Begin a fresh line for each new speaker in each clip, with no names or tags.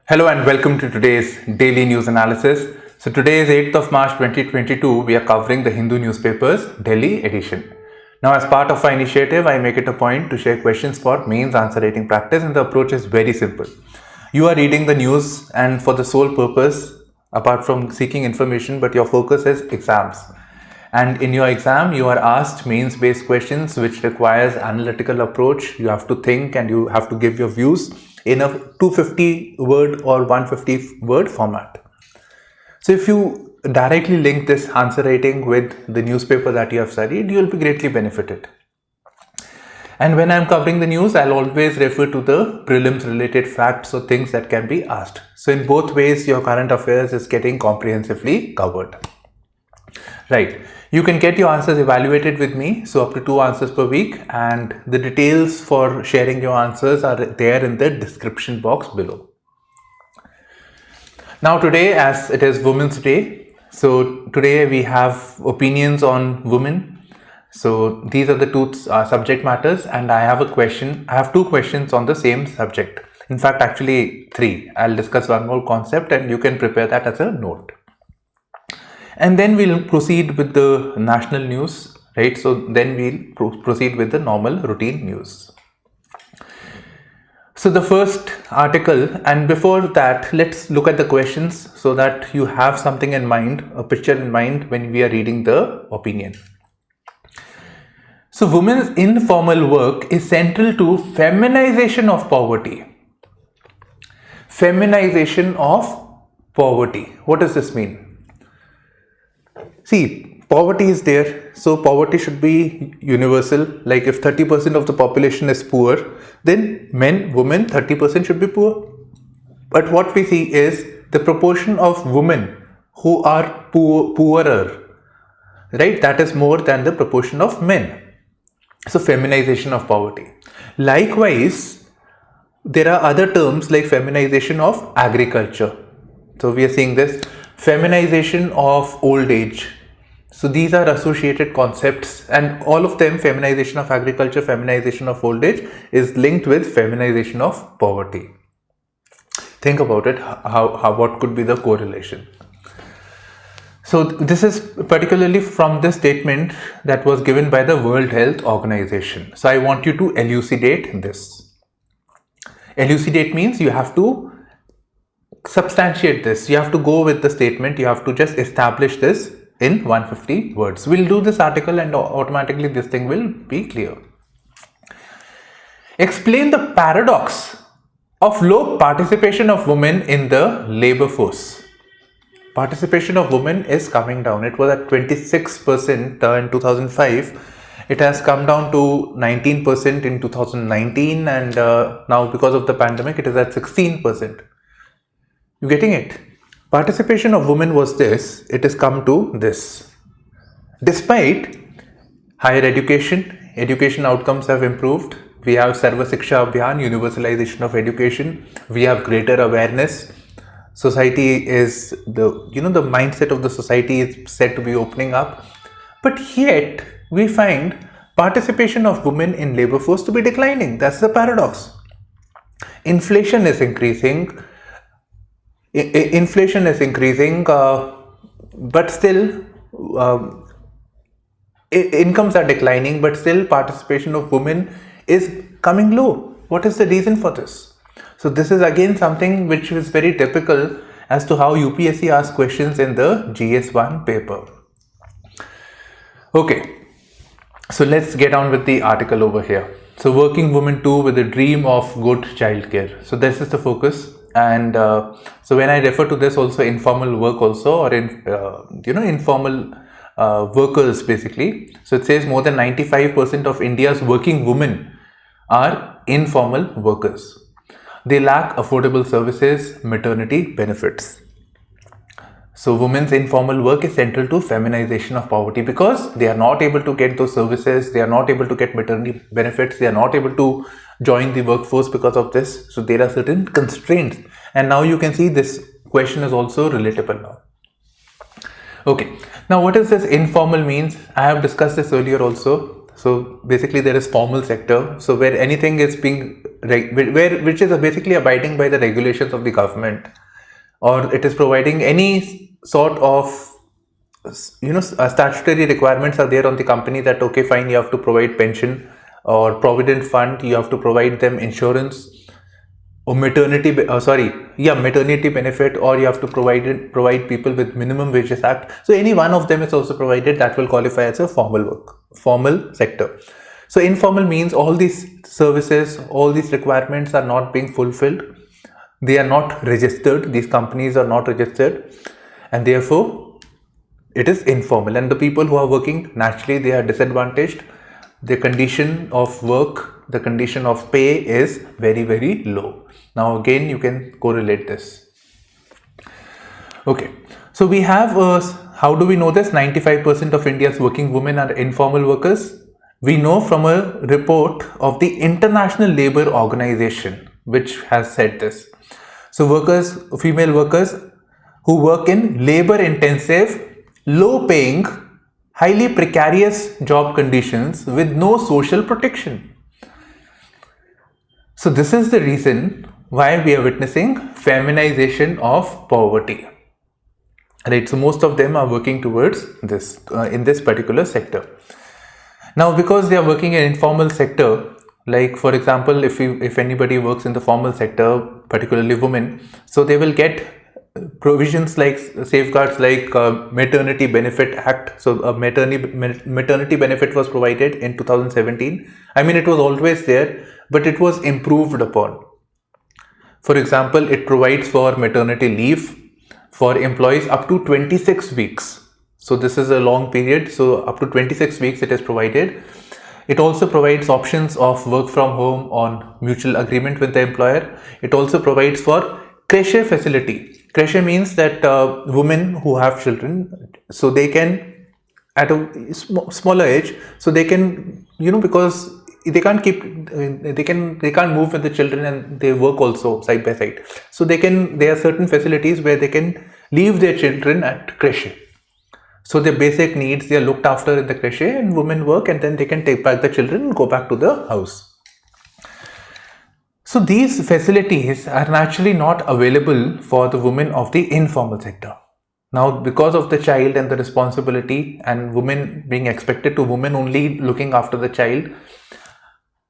Hello and welcome to today's daily news analysis. So today is 8th of March 2022. We are covering the Hindu newspaper's Delhi edition. Now, as part of our initiative, I make it a point to share questions for mains answer writing practice, and the approach is very simple. You are reading the news and for the sole purpose, apart from seeking information, but your focus is exams. And in your exam, you are asked mains-based questions which requires analytical approach. You have to think and you have to give your views in a 250 word or 150 word format. So if you directly link this answer writing with the newspaper that you have studied, you will be greatly benefited. And when I'm covering the news, I'll always refer to the prelims related facts or things that can be asked. So in both ways, your current affairs is getting comprehensively covered. Right. You can get your answers evaluated with me, so up to 2 answers per week, and the details for sharing your answers are there in the description box below. Now today, as it is Women's Day, so today we have opinions on women. So these are the two subject matters, and I have two questions on the same subject. In fact, actually 3. I'll discuss one more concept and you can prepare that as a note. And then we'll proceed with the national news, right? So then we'll proceed with the normal routine news. So the first article, and before that, let's look at the questions so that you have something in mind, a picture in mind when we are reading the opinion. So women's informal work is central to feminization of poverty. Feminization of poverty. What does this mean? See, poverty is there, so poverty should be universal. Like if 30% of the population is poor, then men, women, 30% should be poor. But what we see is the proportion of women who are poorer, right? That is more than the proportion of men. So feminization of poverty. Likewise, there are other terms like feminization of agriculture. So we are seeing this feminization of old age. So these are associated concepts, and all of them, feminization of agriculture, feminization of old age, is linked with feminization of poverty. Think about it, what could be the correlation? So this is particularly from the statement that was given by the World Health Organization. So I want you to elucidate this. Elucidate means you have to substantiate this. You have to go with the statement. You have to just establish this in 150 words. We'll do this article and automatically this thing will be clear. Explain the paradox of low participation of women in the labor force. Participation of women is coming down. It was at 26% in 2005. It has come down to 19% in 2019, and now because of the pandemic, it is at 16%. You getting it? Participation of women was this, it has come to this. Despite higher education outcomes have improved. We have Sarva Shiksha Abhiyan, universalization of education. We have greater awareness. Society is, the mindset of the society is said to be opening up. But yet, we find participation of women in labor force to be declining. That's the paradox. Inflation is increasing. But still incomes are declining, but still participation of women is coming low. What is the reason for this? So this is again something which is very typical as to how UPSC asks questions in the GS1 paper. Okay, so let's get on with the article over here. So working woman too with a dream of good childcare. So this is the focus. And so when I refer to this also, informal work also, or informal workers basically. So it says more than 95% of India's working women are informal workers. They lack affordable services, maternity benefits. So women's informal work is central to feminization of poverty because they are not able to get those services, they are not able to get maternity benefits, they are not able to join the workforce because of this. So there are certain constraints, and now you can see this question is also relatable now. Okay, now what does this informal means? I have discussed this earlier also. So basically there is formal sector, so where anything is being which is basically abiding by the regulations of the government, or it is providing any sort of statutory requirements are there on the company that okay fine, you have to provide pension or provident fund, you have to provide them insurance or maternity benefit, or you have to provide people with minimum wages act. So any one of them is also provided, that will qualify as a formal sector. So informal means all these services, all these requirements are not being fulfilled, they are not registered, these companies are not registered, and therefore it is informal, and the people who are working, naturally they are disadvantaged. The condition of work, the condition of pay is very, very low. Now again, you can correlate this. Okay, so we have, how do we know this? 95% of India's working women are informal workers. We know from a report of the International Labour Organization, which has said this. So female workers who work in labor-intensive, low-paying, highly precarious job conditions with no social protection. So this is the reason why we are witnessing feminization of poverty. Right, so most of them are working towards this in this particular sector. Now, because they are working in informal sector, like for example, if anybody works in the formal sector, particularly women, so they will get provisions like safeguards like Maternity Benefit Act. So a maternity benefit was provided in 2017. I mean, it was always there, but it was improved upon. For example, it provides for maternity leave for employees up to 26 weeks. So this is a long period. So up to 26 weeks it is provided. It also provides options of work from home on mutual agreement with the employer. It also provides for creche facility. Creche means that women who have children, so they can, at a smaller age, so they can, because they can't move with the children, and they work also side by side. So there are certain facilities where they can leave their children at creche. So their basic needs, they are looked after in the creche, and women work, and then they can take back the children and go back to the house. So these facilities are naturally not available for the women of the informal sector. Now, because of the child and the responsibility, and women being expected to women only looking after the child,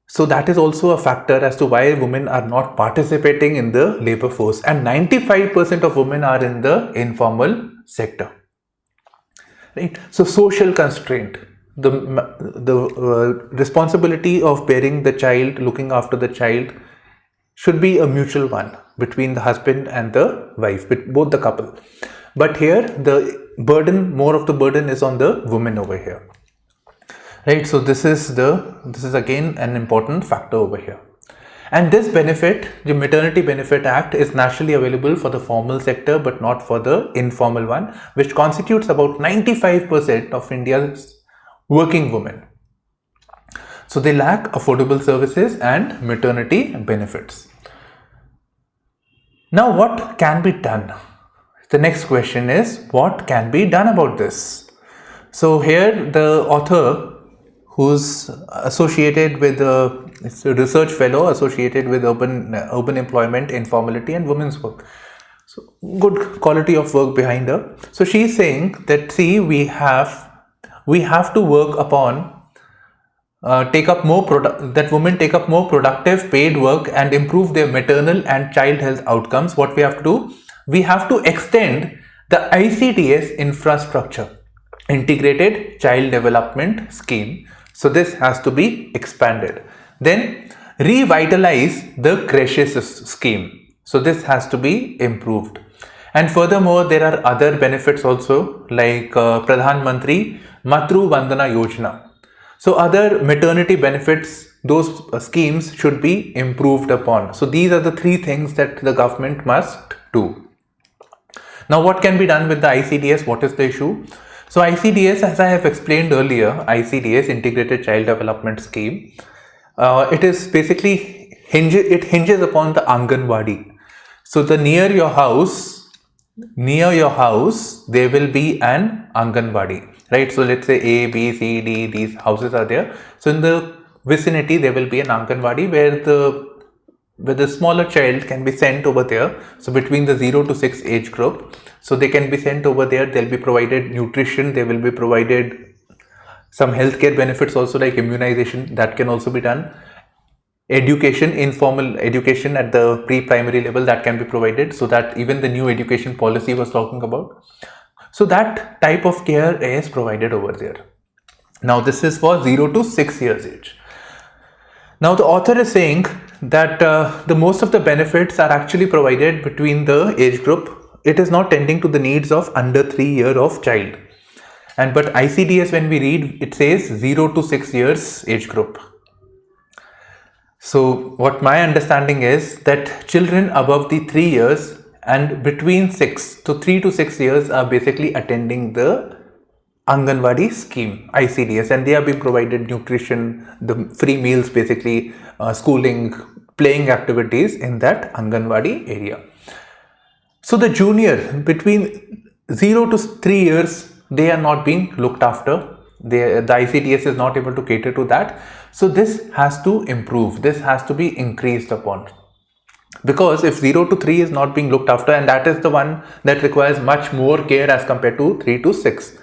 so that is also a factor as to why women are not participating in the labor force, and 95% of women are in the informal sector. Right? So social constraint, the responsibility of bearing the child, looking after the child, should be a mutual one between the husband and the wife, with both the couple. But here the burden, more of the burden is on the woman over here. Right, so this is again an important factor over here. And this benefit, the Maternity Benefit Act, is naturally available for the formal sector but not for the informal one, which constitutes about 95% of India's working women. So they lack affordable services and maternity benefits. Now, what can be done? The next question is, what can be done about this? So here the author, who's associated with it's a research fellow associated with urban employment, informality and women's work. So good quality of work behind her. So she's saying that, see, we have to work upon that women take up more productive paid work and improve their maternal and child health outcomes. What we have to do? We have to extend the ICDS infrastructure, Integrated Child Development Scheme. So this has to be expanded. Then revitalize the creches scheme. So this has to be improved. And furthermore, there are other benefits also, like Pradhan Mantri Matru Vandana Yojana. So other maternity benefits, those schemes should be improved upon. So these are the three things that the government must do. Now, what can be done with the ICDS? What is the issue? So ICDS, as I have explained earlier, ICDS, Integrated Child Development Scheme, it is basically hinges upon the Anganwadi. So near your house, there will be an Anganwadi, right? So let's say A, B, C, D, these houses are there. So in the vicinity, there will be an Anganwadi where the where the smaller child can be sent over there. So between the 0 to 6 age group, so they can be sent over there. They'll be provided nutrition, they will be provided some healthcare benefits also, like immunization, that can also be done. Education, informal education at the pre-primary level, that can be provided, so that even the new education policy was talking about. So that type of care is provided over there. Now this is for 0 to 6 years age. Now the author is saying that the most of the benefits are actually provided between the age group. It is not tending to the needs of under 3 year of child. And but ICDS, when we read, it says 0 to 6 years age group. So what my understanding is that children above the 3 years and between 6 to 3 to 6 years are basically attending the Anganwadi scheme, ICDS, and they are being provided nutrition, the free meals, basically schooling, playing activities in that Anganwadi area. So the junior between 0 to 3 years, they are not being looked after. The ICDS is not able to cater to that. So this has to improve. This has to be increased upon. Because if 0 to 3 is not being looked after, and that is the one that requires much more care as compared to 3 to 6.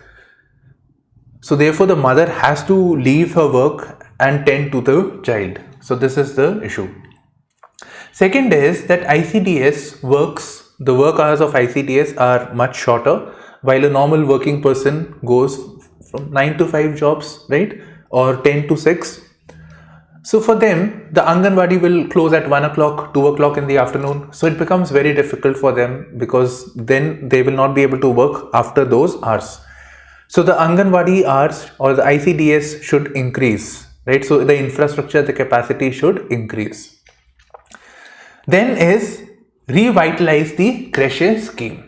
So therefore the mother has to leave her work and tend to the child. So this is the issue. Second is that ICDS works, the work hours of ICDS are much shorter, while a normal working person goes from 9 to 5 jobs, right? Or 10 to 6. So for them, the Anganwadi will close at 1 o'clock, 2 o'clock in the afternoon. So it becomes very difficult for them, because then they will not be able to work after those hours. So the Anganwadi hours or the ICDS should increase, right? So the infrastructure, the capacity should increase. Then is revitalize the Creche scheme.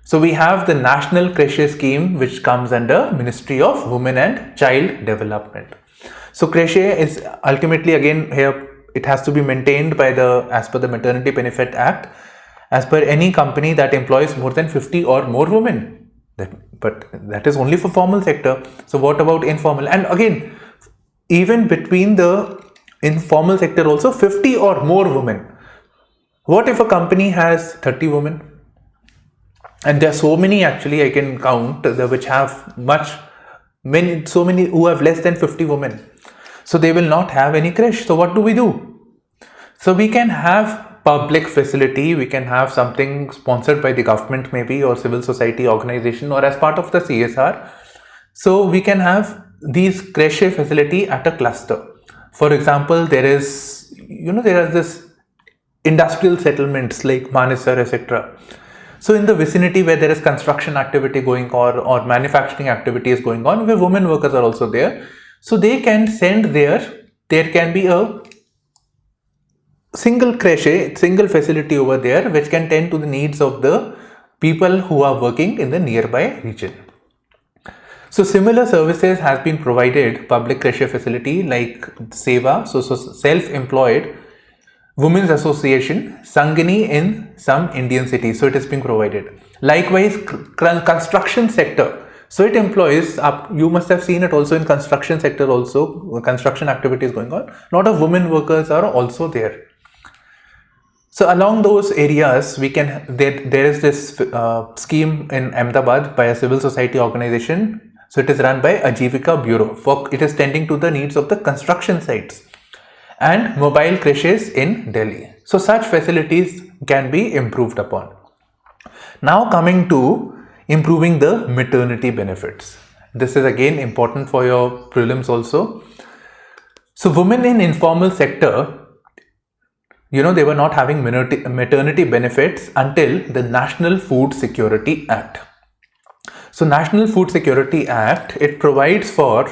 So we have the National Creche scheme, which comes under Ministry of Women and Child Development. So Creche is ultimately, again here, it has to be maintained by as per the Maternity Benefit Act, as per any company that employs more than 50 or more women. But that is only for formal sector. So what about informal? And again, even between the informal sector also, 50 or more women. What if a company has 30 women? And there are so many, actually I can count, which have so many who have less than 50 women. So they will not have any creche. So what do we do? So we can have public facility, we can have something sponsored by the government maybe, or civil society organization, or as part of the CSR. So we can have these creche facility at a cluster. For example, there are this industrial settlements like Manesar, etc. So in the vicinity where there is construction activity going on, or manufacturing activity is going on, where women workers are also there, so they can send there can be a single creche, single facility over there, which can tend to the needs of the people who are working in the nearby region. So similar services has been provided, public creche facility like Seva, so self-employed Women's Association, Sangini in some Indian cities. So it is being provided. Likewise, construction sector. So it employs, you must have seen it also in construction sector also, construction activities going on. A lot of women workers are also there. So along those areas, there is this scheme in Ahmedabad by a civil society organization. So it is run by Ajivika Bureau. It is tending to the needs of the construction sites and mobile creches in Delhi. So such facilities can be improved upon. Now coming to improving the maternity benefits. This is again important for your prelims also. So women in informal sector, they were not having maternity benefits until the National Food Security Act. So National Food Security Act, it provides for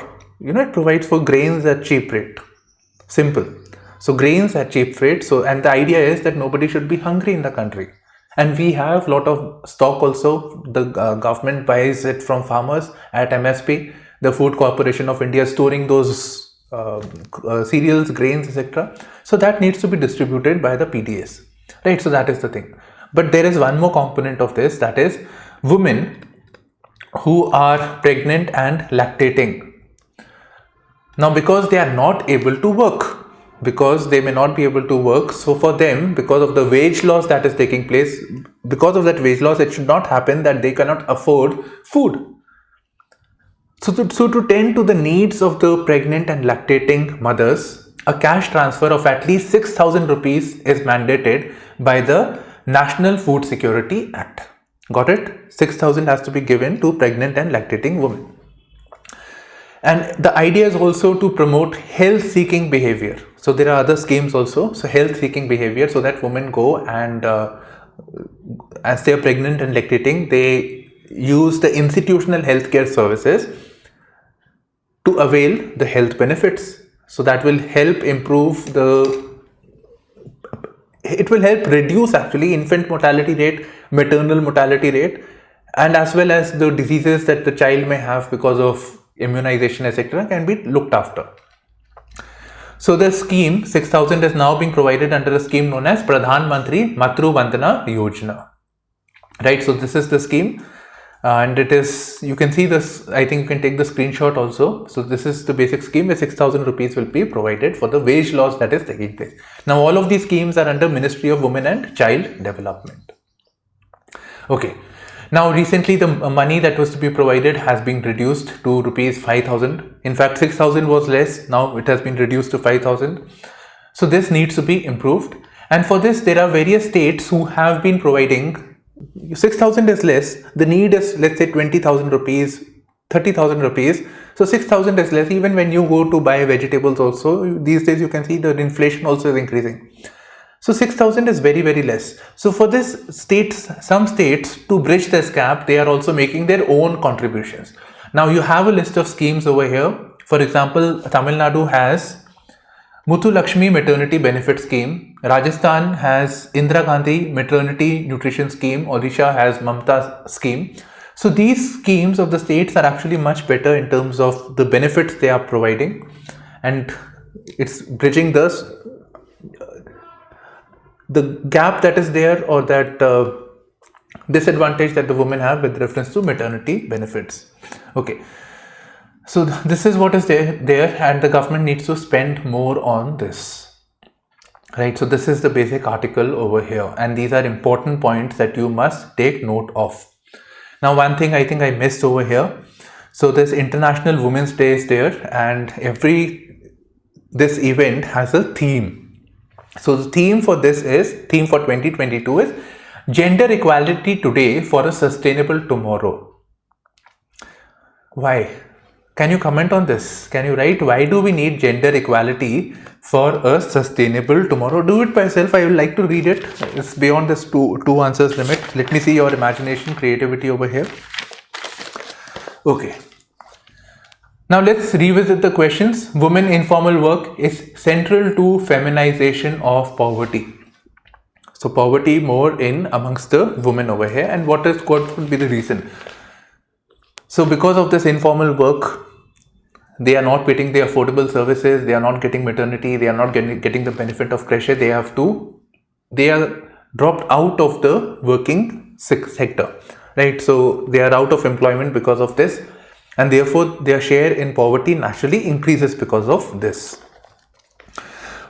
grains at cheap rate. Simple. So grains at cheap rate. So, and the idea is that nobody should be hungry in the country. And we have a lot of stock also. The government buys it from farmers at MSP. The Food Corporation of India is storing those cereals, grains, etc. So that needs to be distributed by the PDS. Right, so that is the thing. But there is one more component of this, that is women who are pregnant and lactating. Now because they are not able to work, because they may not be able to work. So for them, because of the wage loss that is taking place, because of that wage loss, it should not happen that they cannot afford food. So to tend to the needs of the pregnant and lactating mothers, a cash transfer of at least 6,000 rupees is mandated by the National Food Security Act. Got it? 6,000 has to be given to pregnant and lactating women. And the idea is also to promote health-seeking behavior. So there are other schemes also. So health-seeking behavior, so that women go and as they are pregnant and lactating, they use the institutional healthcare services to avail the health benefits. So that will help improve it will help reduce actually infant mortality rate, maternal mortality rate, and as well as the diseases that the child may have because of immunization, etc., can be looked after. So the scheme 6,000 is now being provided under a scheme known as Pradhan Mantri Matru Vandana Yojana. Right, so this is the scheme, and it is, you can see this, I think you can take the screenshot also. So this is the basic scheme where 6,000 rupees will be provided for the wage loss that is taking place. Now all of these schemes are under Ministry of Women and Child Development. Okay. Now recently the money that was to be provided has been reduced to rupees 5,000. In fact 6,000 was less, now it has been reduced to 5,000. So this needs to be improved, and for this there are various states who have been providing. 6,000 is less, the need is, let's say, 20,000 rupees, 30,000 rupees. So 6,000 is less. Even when you go to buy vegetables also, these days you can see the inflation also is increasing. So 6,000 is very, very less. So for this some states, to bridge this gap, they are also making their own contributions. Now you have a list of schemes over here. For example, Tamil Nadu has Muthu Lakshmi Maternity Benefit Scheme. Rajasthan has Indira Gandhi Maternity Nutrition Scheme. Odisha has Mamta Scheme. So these schemes of the states are actually much better in terms of the benefits they are providing, and it's bridging the gap that is there, or that disadvantage that the women have with reference to maternity benefits. Okay. So this is what is there, and the government needs to spend more on this. Right, so this is the basic article over here, and these are important points that you must take note of. Now one thing I think I missed over here. So this International Women's Day is there, and this event has a theme. So the theme for 2022 is Gender Equality Today for a Sustainable Tomorrow. Why? Can you comment on this? Can you write, why do we need gender equality for a sustainable tomorrow? Do it by yourself. I would like to read it. It's beyond this two answers limit. Let me see your imagination, creativity over here. Okay. Now let's revisit the questions. Women informal work is central to feminization of poverty. So poverty more in amongst the women over here, and what would be the reason? So because of this informal work, they are not getting the affordable services, they are not getting maternity, they are not getting the benefit of creche, they are dropped out of the working sector, right? So they are out of employment because of this, and therefore their share in poverty naturally increases because of this.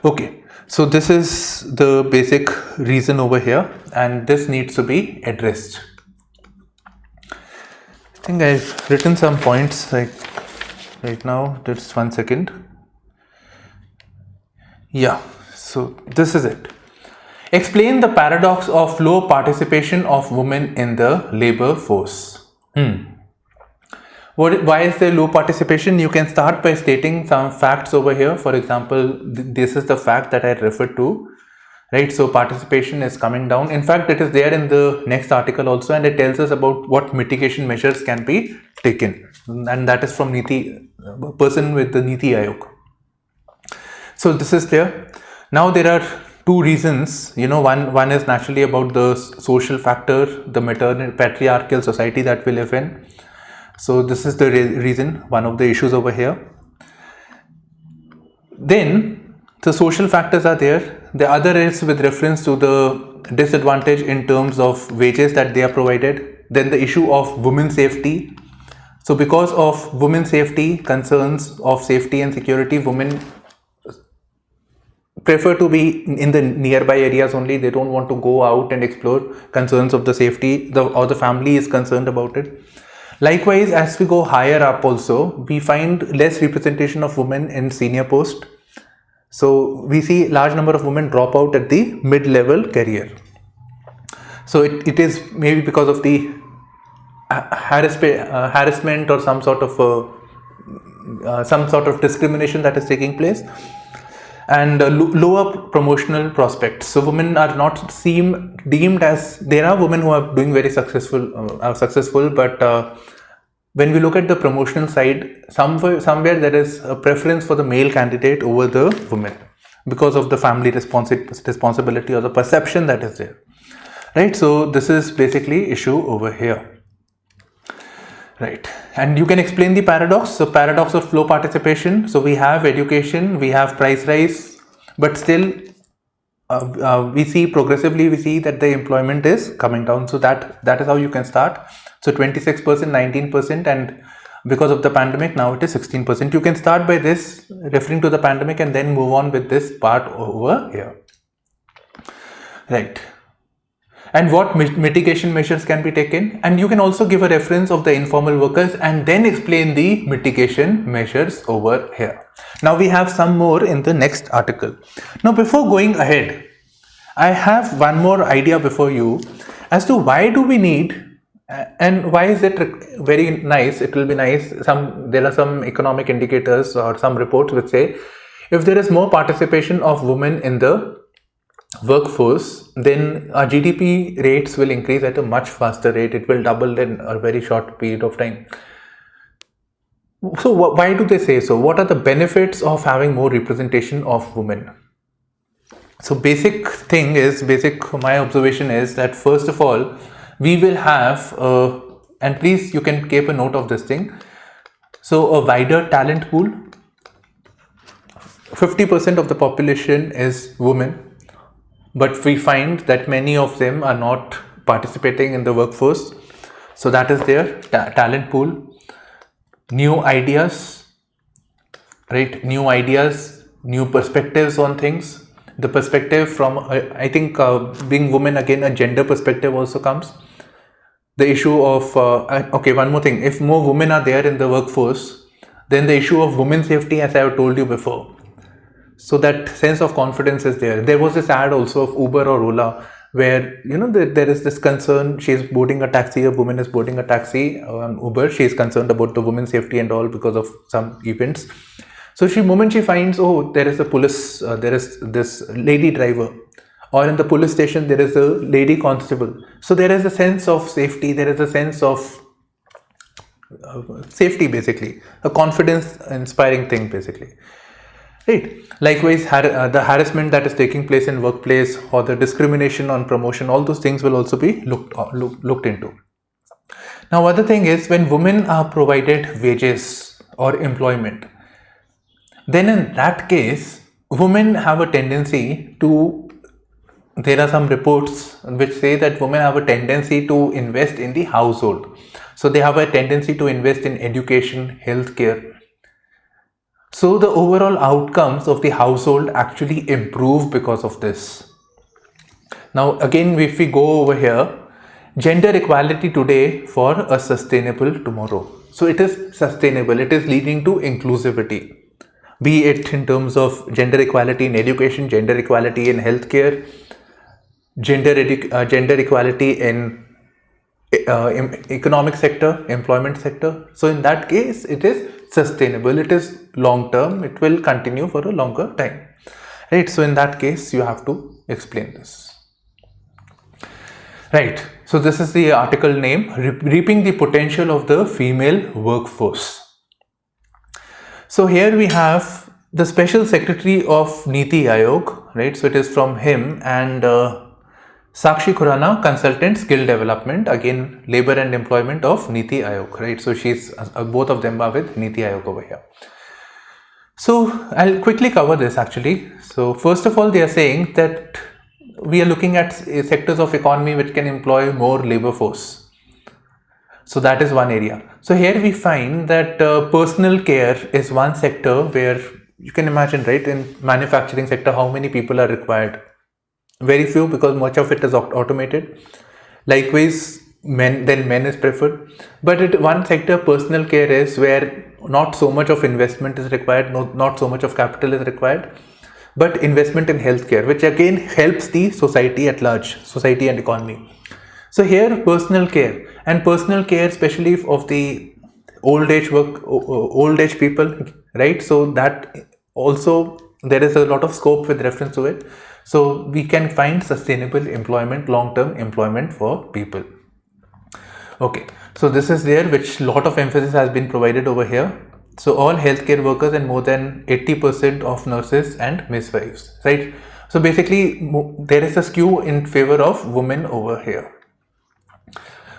Okay, so this is the basic reason over here, and this needs to be addressed. I think I've written some points like right now, just 1 second. Yeah, so this is it. Explain the paradox of low participation of women in the labor force. Why is there low participation? You can start by stating some facts over here. For example, this is the fact that I referred to, right? So participation is coming down. In fact, it is there in the next article also, and it tells us about what mitigation measures can be taken, and that is from person with the Niti Aayog. So this is there. Now there are two reasons. One is naturally about the social factor, the maternal patriarchal society that we live in. So this is the reason, one of the issues over here. Then the social factors are there. The other is with reference to the disadvantage in terms of wages that they are provided. Then the issue of women's safety. So because of women's safety, concerns of safety and security, women prefer to be in the nearby areas only. They don't want to go out and explore. Concerns of the safety, or the family is concerned about it. Likewise, as we go higher up also, we find less representation of women in senior post. So we see large number of women drop out at the mid-level career. So it is maybe because of the harassment or some sort of discrimination that is taking place, and lower promotional prospects. So women are not deemed as, there are women who are doing very successful, but when we look at the promotional side, somewhere there is a preference for the male candidate over the women because of the family responsibility or the perception that is there, right? So this is basically issue over here, right? And you can explain the paradox. So paradox of low participation. So we have education, we have price rise, but still we see that the employment is coming down. So that is how you can start. So 26%, 19%, and because of the pandemic, now it is 16%. You can start by this, referring to the pandemic, and then move on with this part over here, right? And what mitigation measures can be taken, and you can also give a reference of the informal workers and then explain the mitigation measures over here. Now we have some more in the next article. Now before going ahead, I have one more idea before you as to why do we need, and why is it very nice, it will be nice, there are some economic indicators or some reports which say if there is more participation of women in the workforce, then our GDP rates will increase at a much faster rate. It will double in a very short period of time. So why do they say so? What are the benefits of having more representation of women? So my observation is that first of all, we will have, and please you can keep a note of this thing, so a wider talent pool. 50% of the population is women, but we find that many of them are not participating in the workforce. So that is their talent pool. New ideas, right? New ideas, new perspectives on things. The perspective from, I think being women, again, a gender perspective also comes. The issue of, okay, one more thing. If more women are there in the workforce, then the issue of women's safety, as I have told you before. So that sense of confidence is there. There was this ad also of Uber or Ola where, there is this concern. She is boarding a taxi, a woman is boarding a taxi on Uber. She is concerned about the women's safety and all because of some events. So moment she finds, oh, there is a police, there is this lady driver, or in the police station, there is a lady constable. So there is a sense of safety, there is a sense of safety, basically, a confidence inspiring thing, basically. Right. Likewise, the harassment that is taking place in workplace or the discrimination on promotion, all those things will also be looked into. Now, other thing is, when women are provided wages or employment, then in that case, women have a tendency to, there are some reports which say that women have a tendency to invest in the household. So they have a tendency to invest in education, healthcare. So the overall outcomes of the household actually improve because of this. Now again, if we go over here, gender equality today for a sustainable tomorrow. So it is sustainable, it is leading to inclusivity. Be it in terms of gender equality in education, gender equality in healthcare, gender equality in economic sector, employment sector. So in that case, it is sustainable, it is long term, it will continue for a longer time, right? So in that case, you have to explain this, right? So this is the article name, Reaping the Potential of the Female Workforce. So here we have the Special Secretary of Niti Aayog, right? So it is from him, and Sakshi Khurana, Consultant Skill Development, again Labor and Employment of Niti Aayog, right? So she's both of them are with Niti Aayog over here. So I'll quickly cover this actually. So first of all, they are saying that we are looking at sectors of economy which can employ more labor force. So that is one area. So here we find that personal care is one sector where you can imagine, right, in manufacturing sector, how many people are required? Very few, because much of it is automated. Likewise, men is preferred. But one sector, personal care, is where not so much of investment is required, not so much of capital is required, but investment in healthcare, which again helps the society at large, society and economy. So here, personal care, especially of the old age people, right? So that also there is a lot of scope with reference to it. So we can find sustainable employment, long-term employment for people. Okay, so this is there, which lot of emphasis has been provided over here. So all healthcare workers and more than 80% of nurses and midwives, right? So basically there is a skew in favor of women over here.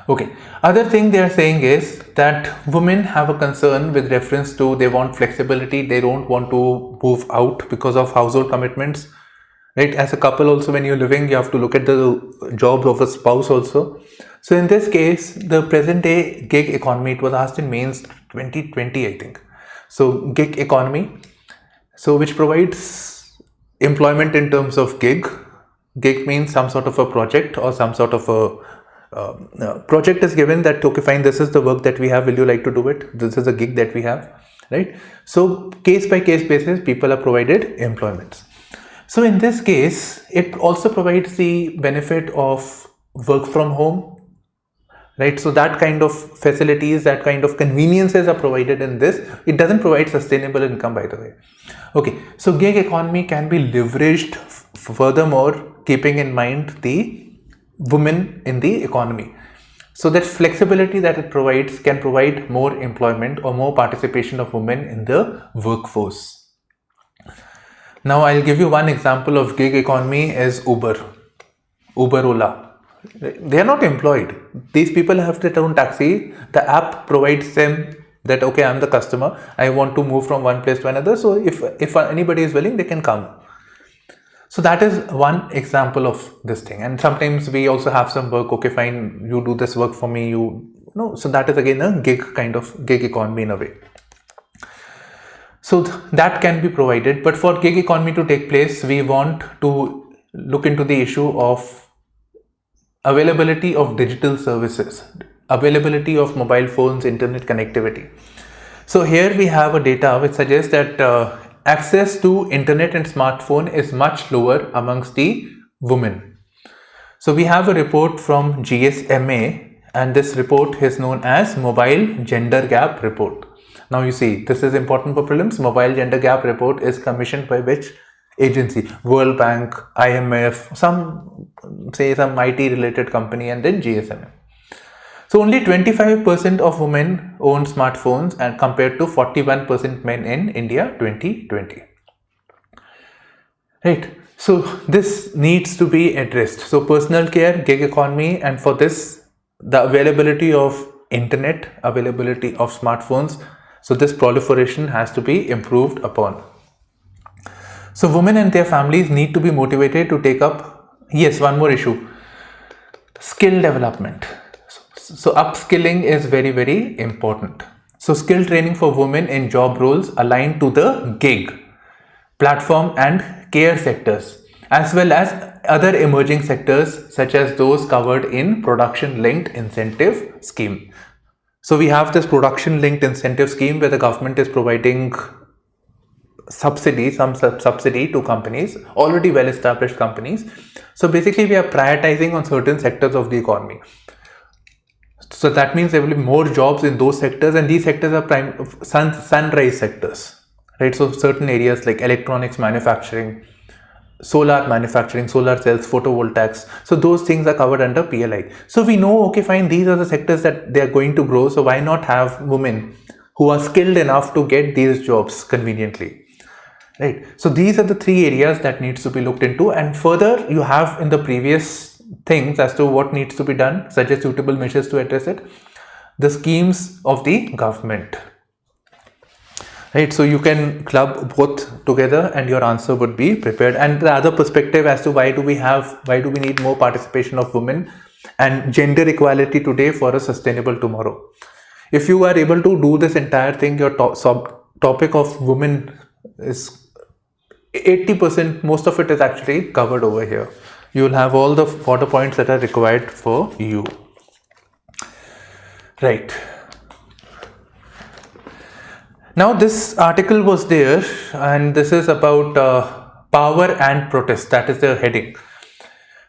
Okay, other thing they are saying is that women have a concern with reference to they want flexibility, they don't want to move out because of household commitments, right? As a couple also, when you're living, you have to look at the jobs of a spouse also. So in this case, the present day gig economy, it was asked in mains 2020, I think. So gig economy, so which provides employment in terms of gig. Gig means some sort of a project or some sort of a project is given that, okay, fine, this is the work that we have, will you like to do it? This is a gig that we have, right? So case by case basis, people are provided employments. So in this case, it also provides the benefit of work from home, right? So that kind of facilities, that kind of conveniences are provided in this. It doesn't provide sustainable income, by the way. Okay, so gig economy can be leveraged furthermore, keeping in mind the women in the economy. So that flexibility that it provides can provide more employment or more participation of women in the workforce. Now I'll give you one example of gig economy is Uber, Ola. They are not employed. These people have their own taxi. The app provides them that, okay, I'm the customer, I want to move from one place to another. So if anybody is willing, they can come. So that is one example of this thing. And sometimes we also have some work, okay, fine, you do this work for me, so that is again a gig economy in a way. So that can be provided, but for gig economy to take place, we want to look into the issue of availability of digital services, availability of mobile phones, internet connectivity. So here we have a data which suggests that access to internet and smartphone is much lower amongst the women. So we have a report from GSMA, and this report is known as Mobile Gender Gap Report. Now you see, this is important for prelims. Mobile Gender Gap Report is commissioned by which agency? World Bank, IMF, some IT related company, and then GSMA. So only 25% of women own smartphones, and compared to 41% men in India 2020. Right. So this needs to be addressed. So personal care, gig economy, and for this, the availability of internet, availability of smartphones. So this proliferation has to be improved upon. So women and their families need to be motivated to take up, yes, one more issue, skill development. So upskilling is very, very important. So skill training for women in job roles aligned to the gig, platform and care sectors, as well as other emerging sectors such as those covered in production linked incentive scheme. So we have this production linked incentive scheme where the government is providing subsidy to companies, already well established companies. So basically we are prioritizing on certain sectors of the economy. So that means there will be more jobs in those sectors, and these sectors are sunrise sectors, right? So certain areas like electronics manufacturing, solar manufacturing, solar cells, photovoltaics. So those things are covered under PLI. So we know, okay, fine, these are the sectors that they are going to grow. So why not have women who are skilled enough to get these jobs conveniently, right? So these are the three areas that needs to be looked into. And further, you have in the previous things as to what needs to be done, such as suitable measures to address it, the schemes of the government, right? So you can club both together and your answer would be prepared. And the other perspective as to why do we need more participation of women and gender equality today for a sustainable tomorrow. If you are able to do this entire thing, your topic of women is 80%, most of it is actually covered over here. You will have all the water points that are required for you. Right. Now this article was there, and this is about power and protest. That is the heading.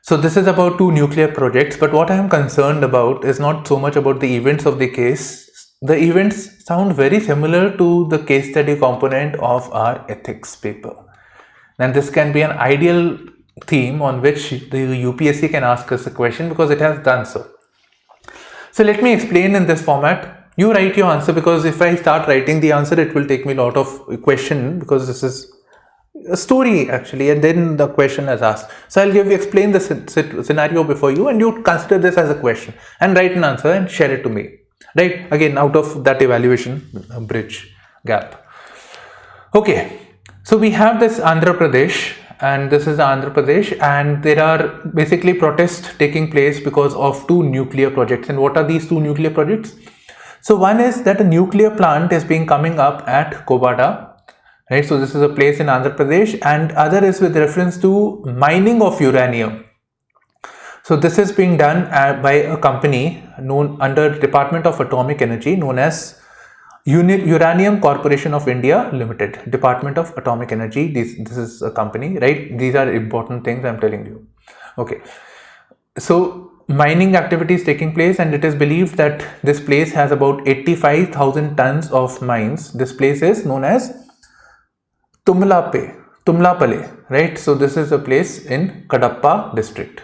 So this is about 2 nuclear projects, but what I am concerned about is not so much about the events of the case. The events sound very similar to the case study component of our ethics paper. And this can be an ideal theme on which the UPSC can ask us a question, because it has done so. So let me explain in this format. You write your answer, because if I start writing the answer, it will take me a lot of question, because this is a story actually, and then the question is asked. So I'll explain the scenario before you, and you consider this as a question and write an answer and share it to me. Right? Again, out of that evaluation bridge gap. Okay. So we have this Andhra Pradesh, and this is Andhra Pradesh, and there are basically protests taking place because of 2 nuclear projects. And what are these 2 nuclear projects? So one is that a nuclear plant is being coming up at Kobada, right? So this is a place in Andhra Pradesh, and other is with reference to mining of uranium. So this is being done by a company known under Department of Atomic Energy, known as Uranium Corporation of India Limited. Department of Atomic Energy. This is a company, right? These are important things I'm telling you. Okay. So mining activities taking place, and it is believed that this place has about 85,000 tons of mines. This place is known as Tumlapale, right? So this is a place in Kadapa district.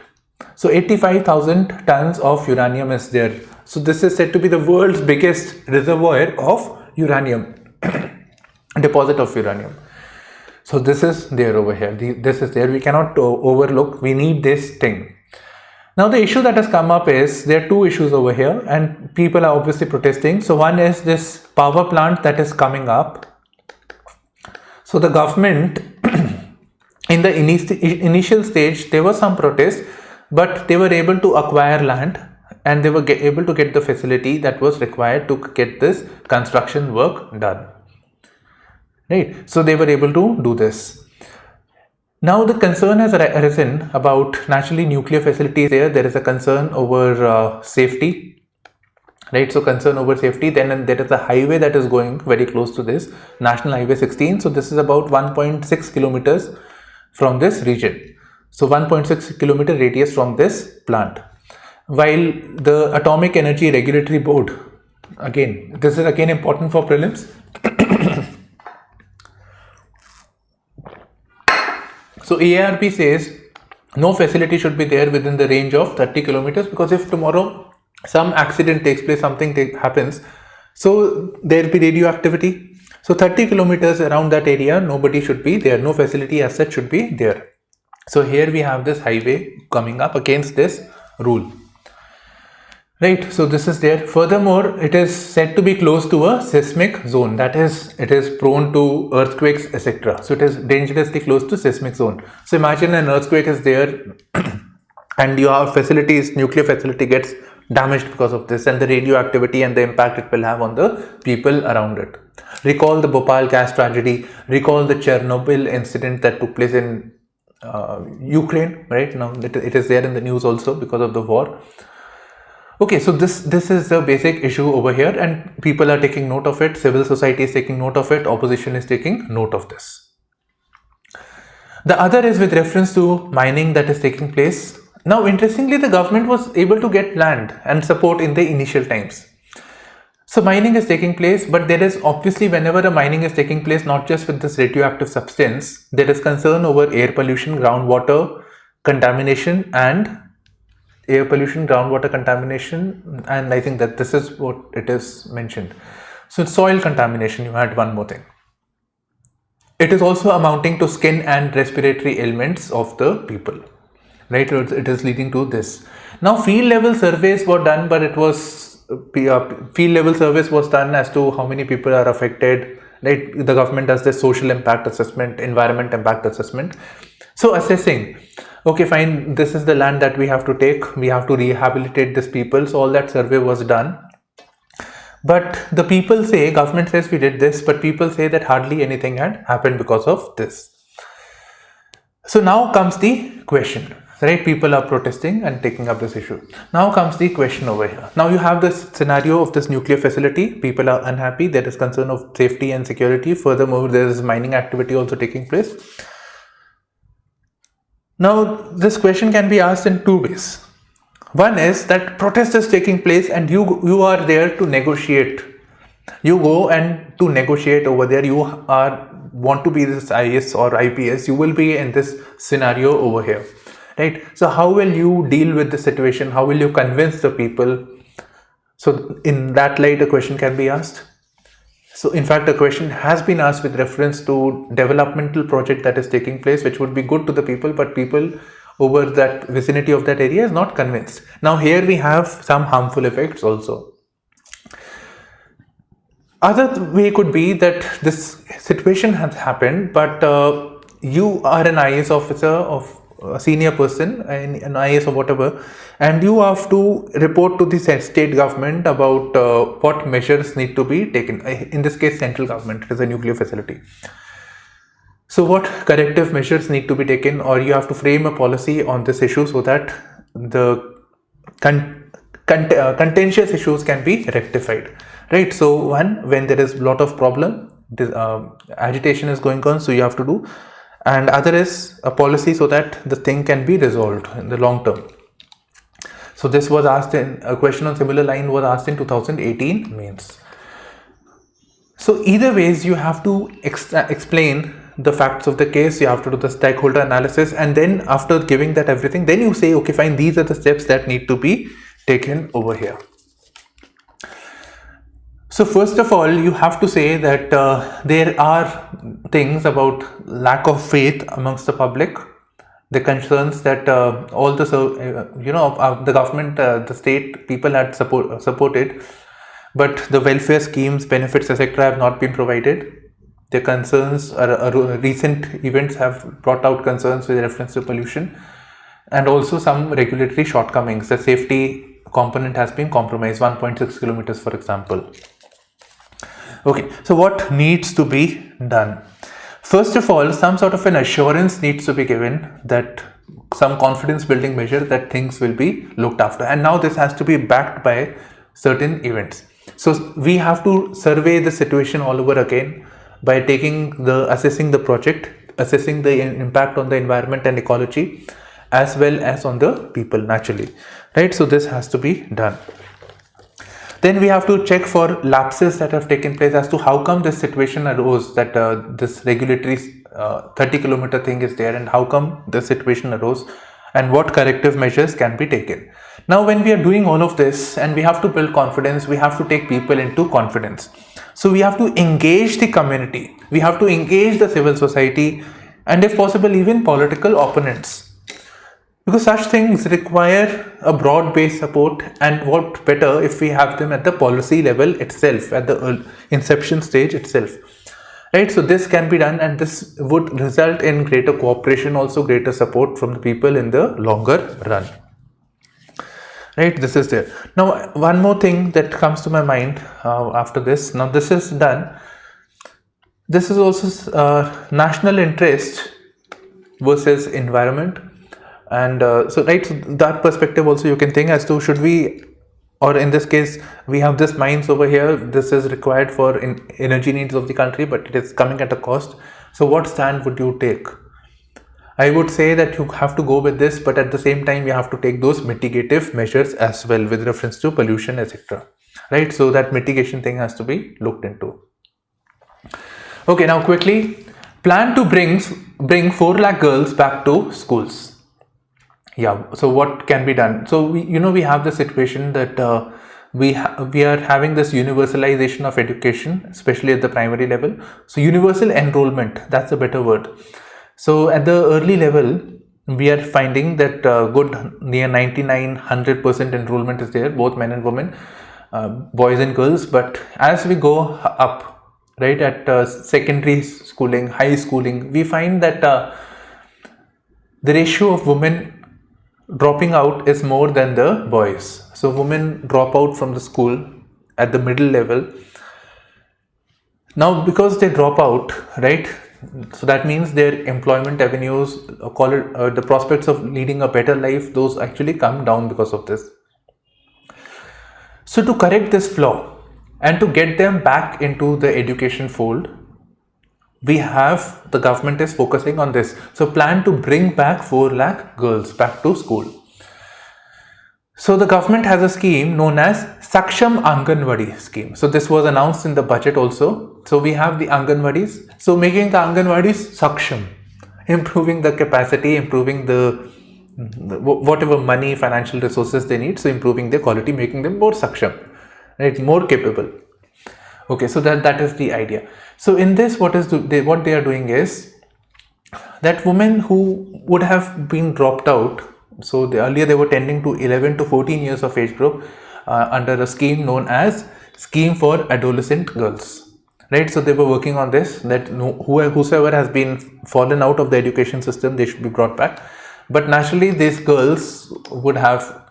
So 85,000 tons of uranium is there. So this is said to be the world's biggest reservoir of uranium, deposit of uranium. So this is there over here. This is there. We cannot overlook. We need this thing. Now the issue that has come up is, there are 2 issues over here, and people are obviously protesting. So one is this power plant that is coming up. So the government in the initial stage, there was some protest, but they were able to acquire land, and they were able to get the facility that was required to get this construction work done. Right? So they were able to do this. Now the concern has arisen about, naturally, nuclear facilities there is a concern over safety. Right? So concern over safety. Then there is a highway that is going very close to this, National Highway 16. So this is about 1.6 kilometers from this region. So 1.6 kilometer radius from this plant. While the Atomic Energy Regulatory Board, again, this is again important for prelims. So ARB says no facility should be there within the range of 30 kilometers, because if tomorrow some accident takes place, something happens, so there will be radioactivity. So 30 kilometers around that area, nobody should be there. No facility as such should be there. So here we have this highway coming up against this rule. Right, so this is there. Furthermore, it is said to be close to a seismic zone. That is, it is prone to earthquakes, etc. So it is dangerously close to seismic zone. So imagine an earthquake is there and your facilities, nuclear facility gets damaged because of this, and the radioactivity and the impact it will have on the people around it. Recall the Bhopal gas tragedy, recall the Chernobyl incident that took place in Ukraine, right? Now it is there in the news also because of the war. Okay, so this is the basic issue over here, and people are taking note of it. Civil society is taking note of it. Opposition is taking note of this. The other is with reference to mining that is taking place. Now, interestingly, the government was able to get land and support in the initial times. So mining is taking place, but there is obviously, whenever a mining is taking place, not just with this radioactive substance, there is concern over air pollution, groundwater contamination, and I think that this is what it is mentioned. So soil contamination, you had one more thing. It is also amounting to skin and respiratory ailments of the people, right? It is leading to this. Now field level surveys were done, but it was field level surveys was done as to how many people are affected, right? The government does this social impact assessment, environment impact assessment. So assessing, okay, fine, this is the land that we have to take, we have to rehabilitate these people. So all that survey was done. But the people say, government says we did this, but people say that hardly anything had happened because of this. So now comes the question, right? People are protesting and taking up this issue. Now comes the question over here. Now you have this scenario of this nuclear facility. People are unhappy. There is concern of safety and security. Furthermore, there is mining activity also taking place. Now, this question can be asked in two ways. One is that protest is taking place and you are there to negotiate. You go and to negotiate over there. You want to be this IAS or IPS. You will be in this scenario over here, right? So how will you deal with the situation? How will you convince the people? So in that light, a question can be asked. So in fact, a question has been asked with reference to developmental project that is taking place, which would be good to the people, but people over that vicinity of that area is not convinced. Now here we have some harmful effects also. Other way could be that this situation has happened, but you are an IAS officer of a senior person, an IAS or whatever, and you have to report to the state government about what measures need to be taken. In this case, central government, it is a nuclear facility. So what corrective measures need to be taken, or you have to frame a policy on this issue so that the contentious issues can be rectified. Right, so when there is a lot of problem, agitation is going on, so you have to do, and other is a policy so that the thing can be resolved in the long term. So this was asked in a question on similar line was asked in 2018 mains. So either ways, you have to explain the facts of the case. You have to do the stakeholder analysis, and then after giving that everything, then you say, okay, fine, these are the steps that need to be taken over here. So first of all, you have to say that there are things about lack of faith amongst the public, the concerns that all the the government, the state people had supported, but the welfare schemes, benefits, etc. have not been provided. The concerns recent events have brought out concerns with reference to pollution, and also some regulatory shortcomings. The safety component has been compromised, 1.6 kilometers, for example. Okay, so what needs to be done? First of all, some sort of an assurance needs to be given, that some confidence building measure that things will be looked after. And now this has to be backed by certain events. So we have to survey the situation all over again by assessing the project, assessing the impact on the environment and ecology, as well as on the people naturally, right? So this has to be done. Then we have to check for lapses that have taken place as to how come this situation arose, that this regulatory 30-kilometer thing is there, and how come the situation arose, and what corrective measures can be taken. Now when we are doing all of this and we have to build confidence, we have to take people into confidence. So we have to engage the community, we have to engage the civil society, and if possible even political opponents. Because such things require a broad-based support, and what better if we have them at the policy level itself, at the inception stage itself, right? So this can be done, and this would result in greater cooperation, also greater support from the people in the longer run, right? This is there. Now one more thing that comes to my mind after this. Now this is done. This is also national interest versus environment. And so that perspective also you can think as to, should we, or in this case we have this mines over here, this is required for energy needs of the country, but it is coming at a cost. So what stand would you take? I would say that you have to go with this, but at the same time you have to take those mitigative measures as well with reference to pollution, etc. Right? So that mitigation thing has to be looked into. Okay, now quickly, plan to bring 4 lakh girls back to schools. Yeah, so what can be done? So we have the situation that we are having this universalization of education, especially at the primary level. So universal enrollment, that's a better word. So at the early level, we are finding that good near 99-100% enrollment is there, both men and women, boys and girls. But as we go up, right, at secondary schooling, high schooling, we find that the ratio of women dropping out is more than the boys. So women drop out from the school at the middle level. Now, because they drop out, right? So that means their employment avenues, the prospects of leading a better life, those actually come down because of this. So to correct this flaw and to get them back into the education fold, the government is focusing on this. So plan to bring back 4 lakh girls back to school. So the government has a scheme known as Saksham Anganwadi scheme. So this was announced in the budget also. So we have the Anganwadis. So making the Anganwadis Saksham, improving the capacity, improving the whatever money, financial resources they need. So improving their quality, making them more Saksham, right? More capable. Okay, so that is the idea. So in this, what they are doing is that women who would have been dropped out. So earlier they were tending to 11 to 14 years of age group under a scheme known as Scheme for Adolescent Girls, right? So they were working on this, that whosoever has been fallen out of the education system, they should be brought back. But naturally these girls would have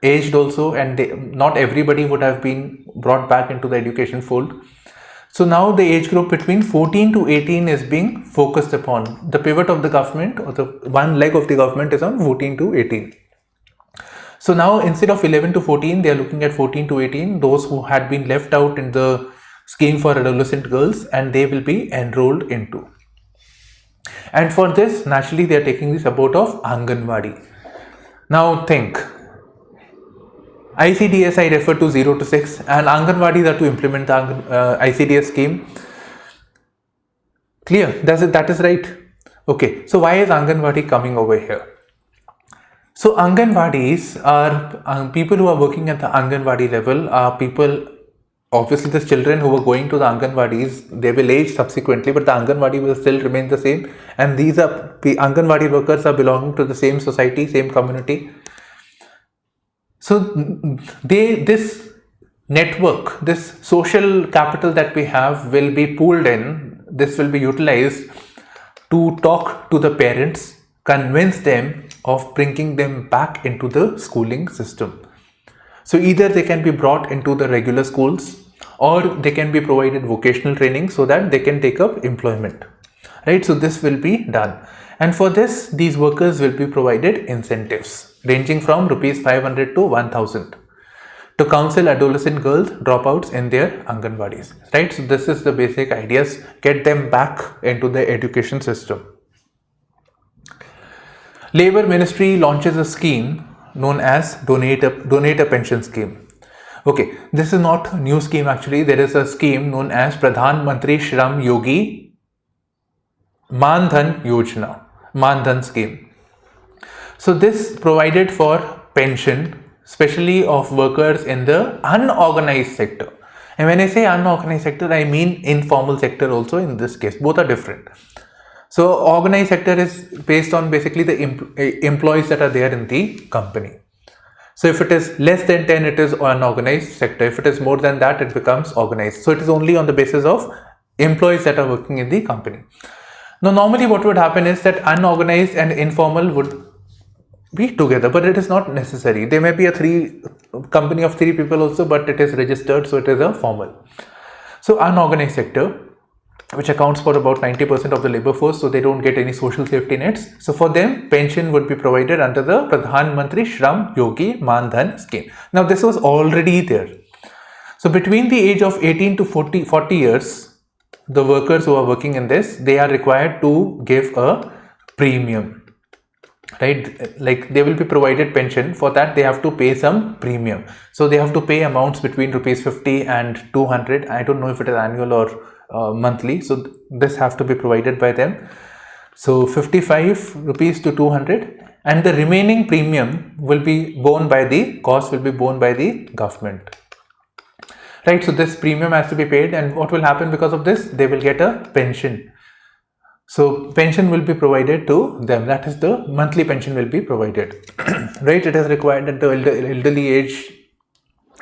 aged also, and not everybody would have been brought back into the education fold. So now the age group between 14 to 18 is being focused upon. The pivot of the government, or the one leg of the government, is on 14 to 18. So now instead of 11 to 14, they are looking at 14 to 18, those who had been left out in the scheme for adolescent girls, and they will be enrolled into. And for this, naturally, they are taking the support of Anganwadi. Now think, ICDS I refer to 0 to 6, and Anganwadis are to implement the ICDS scheme. Clear? That is right. Okay, so why is Anganwadi coming over here? So Anganwadis are people who are working at the Anganwadi level, are people, obviously the children who are going to the Anganwadis, they will age subsequently, but the Anganwadi will still remain the same, and these are the Anganwadi workers are belonging to the same society, same community. So this network, this social capital that we have will be pooled in, this will be utilized to talk to the parents, convince them of bringing them back into the schooling system. So either they can be brought into the regular schools, or they can be provided vocational training so that they can take up employment, right? So this will be done. And for this, these workers will be provided incentives ranging from rupees 500 to 1000 to counsel adolescent girls dropouts in their Anganwadis, right? So this is the basic ideas, get them back into the education system. Labour Ministry launches a scheme known as Donate a Pension Scheme. Okay, this is not a new scheme actually. There is a scheme known as Pradhan Mantri Shram Yogi Maan Dhan Yojana, Maan Dhan scheme. So this provided for pension, especially of workers in the unorganized sector. And when I say unorganized sector, I mean informal sector also in this case. Both are different. So organized sector is based on basically the employees that are there in the company. So if it is less than 10, it is unorganized sector. If it is more than that, it becomes organized. So it is only on the basis of employees that are working in the company. Now normally what would happen is that unorganized and informal would be together, but it is not necessary. There may be a company of 3 people also, but it is registered, so it is a formal. So unorganized sector, which accounts for about 90% of the labor force, so they don't get any social safety nets. So for them, pension would be provided under the Pradhan Mantri Shram Yogi Maan Dhan scheme. Now this was already there. So between the age of 18 to 40 years, the workers who are working in this, they are required to give a premium. Right, like they will be provided pension. For that they have to pay some premium, so they have to pay amounts between rupees 50 and 200. I don't know if it is annual or monthly, so this have to be provided by them. So 55 rupees to 200, and the remaining premium will be borne by the government, right? So this premium has to be paid, and what will happen because of this? They will get a pension. So pension will be provided to them. That is, the monthly pension will be provided, right? It is required at the elderly age.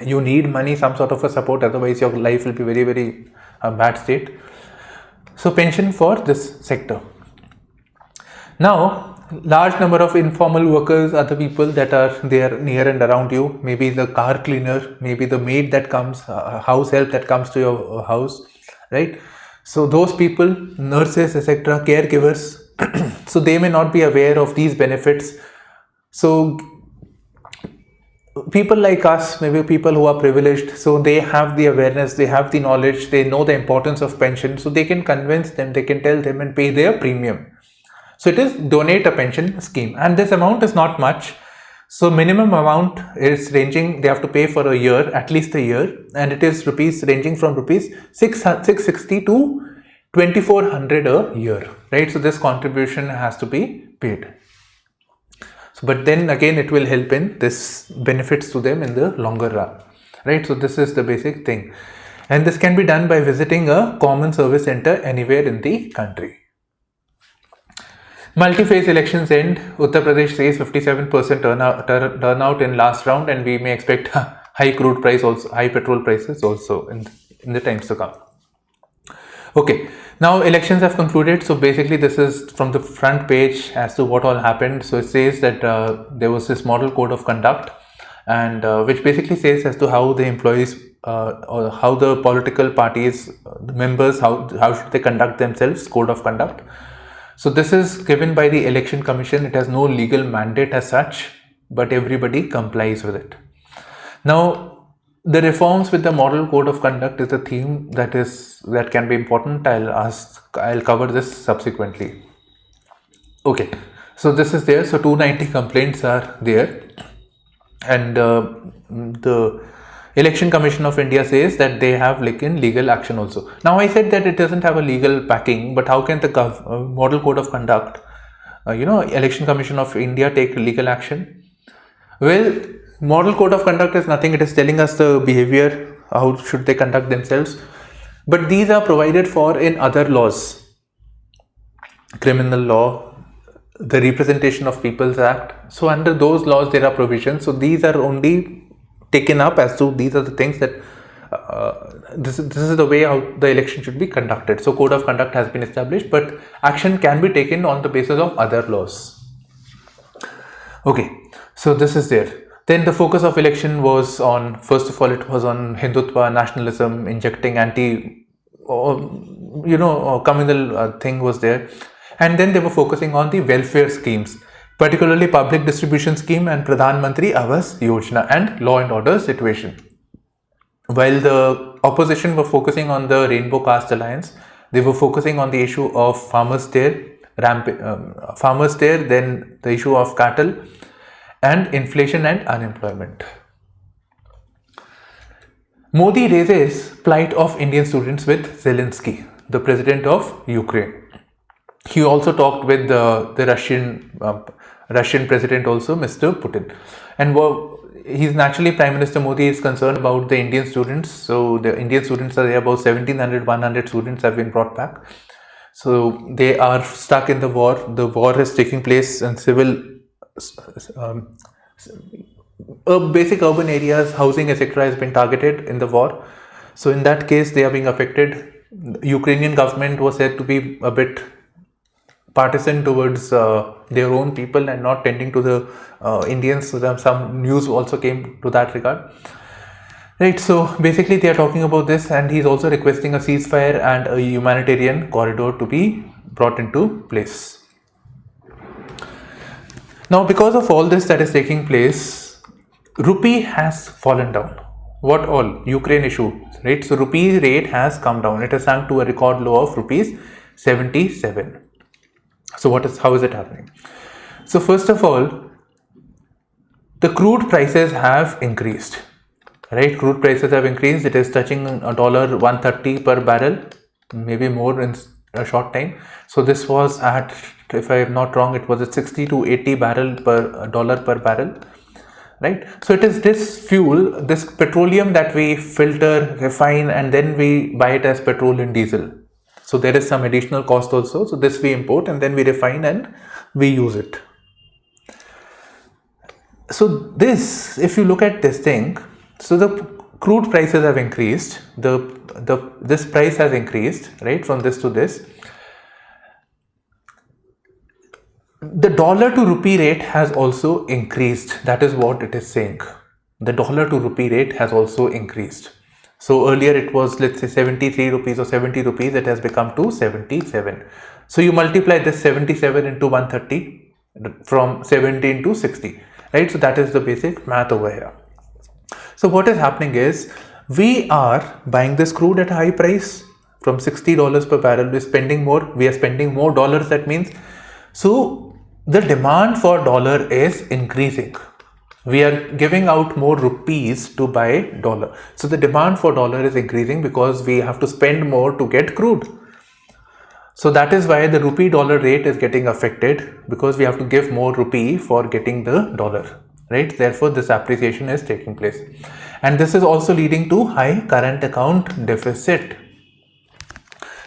You need money, some sort of a support, otherwise your life will be very, very bad state. So pension for this sector. Now, large number of informal workers are the people that are there near and around you. Maybe the car cleaner, maybe the maid that comes, house help that comes to your house, right? So those people, nurses, etc., caregivers, so they may not be aware of these benefits. So people like us, maybe people who are privileged, so they have the awareness, they have the knowledge, they know the importance of pension, so they can convince them, they can tell them and pay their premium. So it is donate a pension scheme, and this amount is not much. So minimum amount is ranging, they have to pay for a year, at least a year, and it is rupees ranging from rupees 660 to 2400 a year, right? So this contribution has to be paid. So, but then again, it will help in this benefits to them in the longer run, right? So this is the basic thing, and this can be done by visiting a common service center anywhere in the country. Multi-phase elections end. Uttar Pradesh says 57% turnout in last round, and we may expect high crude price also, high petrol prices also in the times to come. Okay, now elections have concluded. So basically, this is from the front page as to what all happened. So it says that there was this model code of conduct, and which basically says as to how the employees or how the political parties, the members, how should they conduct themselves, code of conduct. So this is given by the Election Commission. It has no legal mandate as such, but everybody complies with it. Now, the reforms with the model code of conduct is a theme that can be important. I'll cover this subsequently. Okay, so this is there. So 290 complaints are there, and the Election Commission of India says that they have legal action also. Now I said that it doesn't have a legal backing, but how can the model code of conduct, Election Commission of India take legal action? Well, model code of conduct is nothing. It is telling us the behavior, how should they conduct themselves. But these are provided for in other laws, criminal law, the Representation of People's Act. So under those laws there are provisions. So these are only taken up as to these are the things that this is the way how the election should be conducted. So code of conduct has been established, but action can be taken on the basis of other laws. Okay, so this is there. Then the focus of election was on, first of all, it was on Hindutva, nationalism, injecting communal thing was there. And then they were focusing on the welfare schemes, particularly public distribution scheme and Pradhan Mantri Awas Yojana and law and order situation. While the opposition were focusing on the Rainbow Caste Alliance, they were focusing on the issue of farmers' tear, then the issue of cattle, and inflation and unemployment. Modi raises plight of Indian students with Zelensky, the president of Ukraine. He also talked with the Russian president also, Mr. Putin. And he's naturally, Prime Minister Modi is concerned about the Indian students. So the Indian students are there, about 1,100 students have been brought back. So they are stuck in the war. The war is taking place in basic urban areas, housing, etc. has been targeted in the war. So in that case, they are being affected. The Ukrainian government was said to be a bit partisan towards their own people and not tending to the Indians. So some news also came to that regard. Right, so basically they are talking about this, and he's also requesting a ceasefire and a humanitarian corridor to be brought into place. Now, because of all this that is taking place, rupee has fallen down. What all? Ukraine issue, right? So rupee rate has come down. It has sunk to a record low of rupees 77. So how is it happening? So first of all, the crude prices have increased, right? Crude prices have increased. It is touching $130 per barrel, maybe more in a short time. So this was at, if I am not wrong, it was at 60 to 80 dollar per barrel, right? So it is this fuel, this petroleum that we filter, refine, and then we buy it as petrol and diesel. So there is some additional cost also. So this we import and then we refine and we use it. So this, if you look at this thing, so the crude prices have increased. This price has increased, right, from this to this. The dollar to rupee rate has also increased. That is what it is saying. The dollar to rupee rate has also increased. So earlier it was, let's say, 73 rupees or 70 rupees. It has become to 77. So you multiply this 77 into 130 from 17 to 60, right? So that is the basic math over here. So what is happening is, we are buying this crude at a high price from $60 per barrel. We're spending more. We are spending more dollars. That means, so the demand for dollar is increasing. We are giving out more rupees to buy dollar. So the demand for dollar is increasing because we have to spend more to get crude. So that is why the rupee dollar rate is getting affected, because we have to give more rupee for getting the dollar, right? Therefore, this appreciation is taking place. And this is also leading to high current account deficit.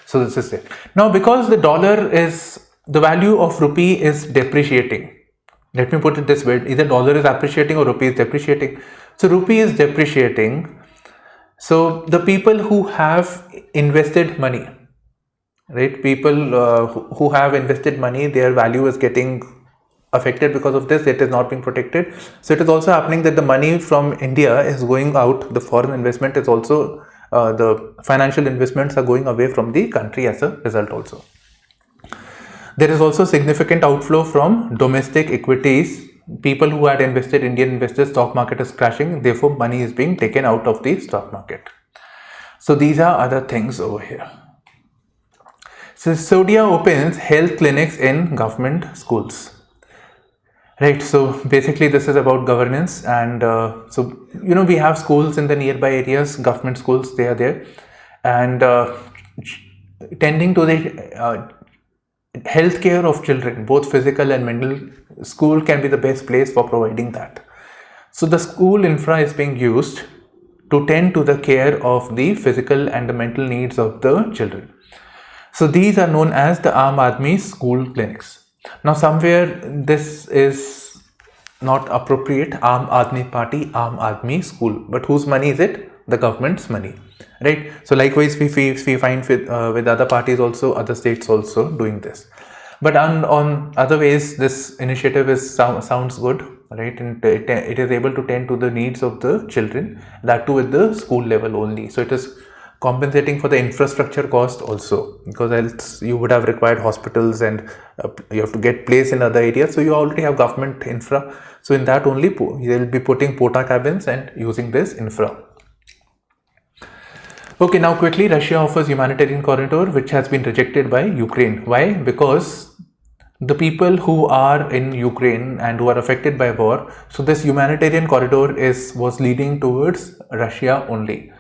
So this is it. Now, because the dollar is, the value of rupee is depreciating. Let me put it this way, either dollar is appreciating or rupee is depreciating. So rupee is depreciating. So the people who have invested money, right? People who have invested money, their value is getting affected because of this. It is not being protected. So it is also happening that the money from India is going out. The foreign investment is also, the financial investments are going away from the country as a result also. There is also significant outflow from domestic equities. People who had invested, Indian investors, stock market is crashing. Therefore, money is being taken out of the stock market. So these are other things over here. So Saudia opens health clinics in government schools. Right, so basically this is about governance, and so we have schools in the nearby areas, government schools, they are there, and tending to the healthcare of children, both physical and mental. School can be the best place for providing that. So the school infra is being used to tend to the care of the physical and the mental needs of the children. So these are known as the Aam Aadmi school clinics. Now somewhere this is not appropriate. Aam Aadmi Party, Aam Aadmi school, but whose money is it? The government's money, right? So likewise we find with other parties also, other states also doing this. But on other ways, this initiative is sounds good, right? And it is able to tend to the needs of the children, that too at the school level only. So it is compensating for the infrastructure cost also, because else you would have required hospitals and you have to get place in other areas. So you already have government infra. So in that only you will be putting porta cabins and using this infra. Okay, now quickly, Russia offers humanitarian corridor which has been rejected by Ukraine. Why? Because the people who are in Ukraine and who are affected by war, so this humanitarian corridor was leading towards Russia only.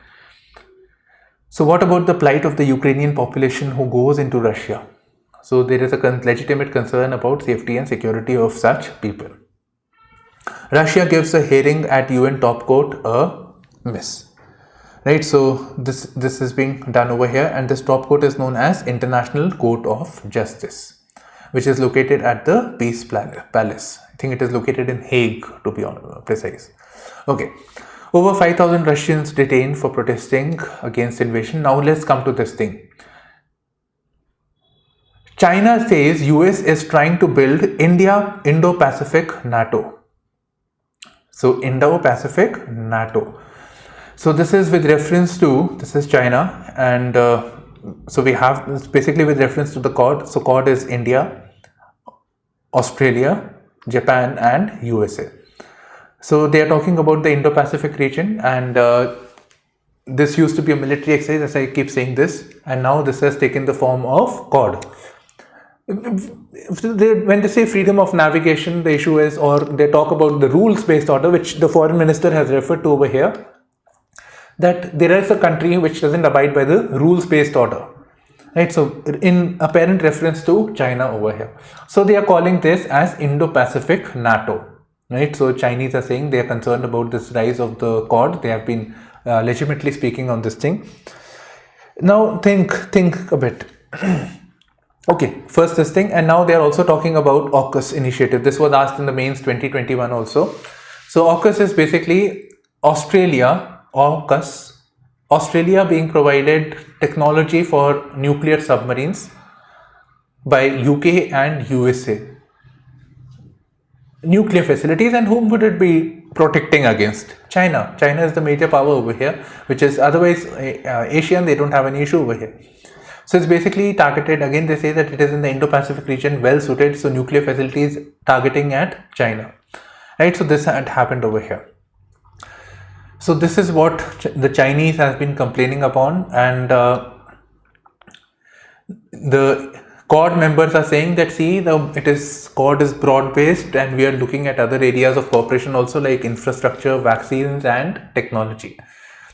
So what about the plight of the Ukrainian population who goes into Russia? So there is a legitimate concern about safety and security of such people. Russia gives a hearing at UN top court a miss. Right, so this is being done over here, and this top court is known as International Court of Justice, which is located at the Peace Palace. I think it is located in Hague, to be precise. Okay. Over 5,000 Russians detained for protesting against invasion. Now let's come to this thing. China says US is trying to build Indo-Pacific NATO. So Indo-Pacific NATO. So this is with reference to, this is China, and so we have this basically with reference to the Quad. So Quad is India, Australia, Japan and USA. So they are talking about the Indo-Pacific region, and this used to be a military exercise, as I keep saying this, and now this has taken the form of Quad. When they say freedom of navigation, the issue is, or they talk about the rules-based order, which the foreign minister has referred to over here, that there is a country which doesn't abide by the rules-based order. Right, so in apparent reference to China over here. So they are calling this as Indo-Pacific NATO. Right, so Chinese are saying they are concerned about this rise of the Quad. They have been legitimately speaking on this thing. Now think a bit. Okay, first this thing, and now they are also talking about AUKUS initiative. This was asked in the mains 2021 also. So AUKUS is basically AUKUS, Australia being provided technology for nuclear submarines by UK and USA. nuclear facilities, and whom would it be protecting against? China. China is the major power over here, which is otherwise Asian, they don't have any issue over here. So it's basically targeted, again they say that it is in the Indo-Pacific region, well suited, so nuclear facilities targeting at China, right? So this had happened over here. So this is what the Chinese has been complaining upon, and the Quad members are saying that Quad is broad based, and we are looking at other areas of cooperation also, like infrastructure, vaccines, and technology.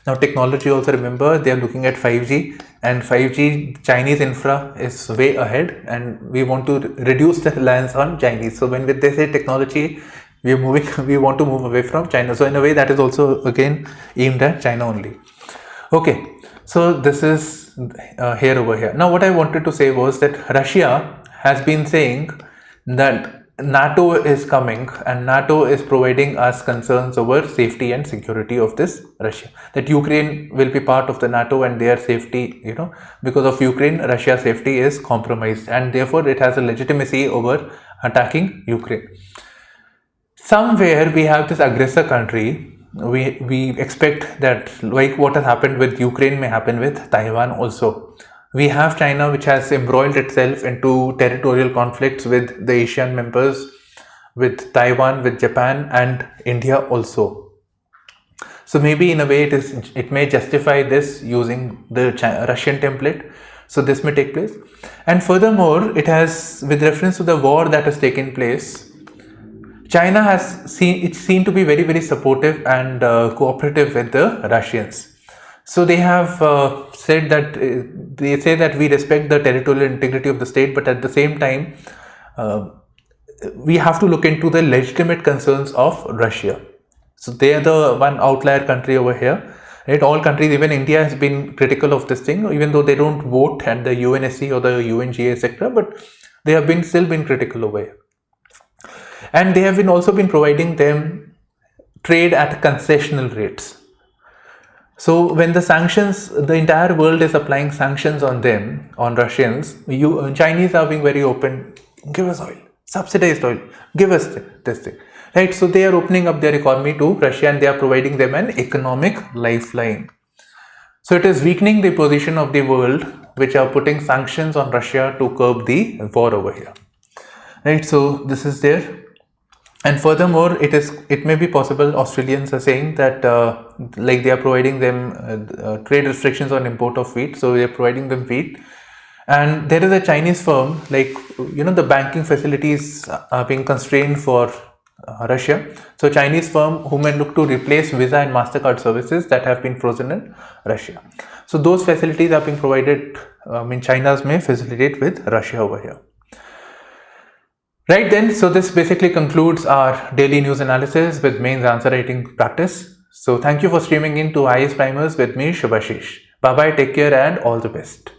Now technology also, remember, they are looking at 5G, and 5G Chinese infra is way ahead, and we want to reduce the reliance on Chinese. So when they say technology, we want to move away from China. So in a way, that is also again aimed at China only. Okay, so this is here over here. Now what I wanted to say was that Russia has been saying that NATO is coming, and NATO is providing us concerns over safety and security of this Russia. That Ukraine will be part of the NATO, and their safety, because of Ukraine, Russia's safety is compromised, and therefore it has a legitimacy over attacking Ukraine. Somewhere we have this aggressor country. We expect that, like what has happened with Ukraine, may happen with Taiwan also. We have China, which has embroiled itself into territorial conflicts with the Asian members, with Taiwan, with Japan, and India also. So maybe in a way it may justify this using the Russian template. So this may take place. And furthermore, it has, with reference to the war that has taken place, China has seen to be very, very supportive and cooperative with the Russians. So they have said that they say that we respect the territorial integrity of the state, but at the same time, we have to look into the legitimate concerns of Russia. So they are the one outlier country over here. Right? All countries, even India, has been critical of this thing, even though they don't vote at the UNSC or the UNGA sector, but they have still been critical over here. And they have also been providing them trade at concessional rates. So when the sanctions, the entire world is applying sanctions on them, on Russians, Chinese are being very open. Give us oil, subsidized oil, give us this thing. Right? So they are opening up their economy to Russia, and they are providing them an economic lifeline. So it is weakening the position of the world, which are putting sanctions on Russia to curb the war over here. Right? So this is there. And furthermore, it may be possible, Australians are saying that like they are providing them trade restrictions on import of wheat, so they are providing them wheat. And there is a Chinese firm, like the banking facilities are being constrained for Russia. So Chinese firm who may look to replace Visa and MasterCard services that have been frozen in Russia. So those facilities are being provided, China's may facilitate with Russia over here. Right then, so this basically concludes our daily news analysis with mains answer writing practice. So thank you for streaming in to IAS Primers with me, Shubhashish. Bye bye, take care, and all the best.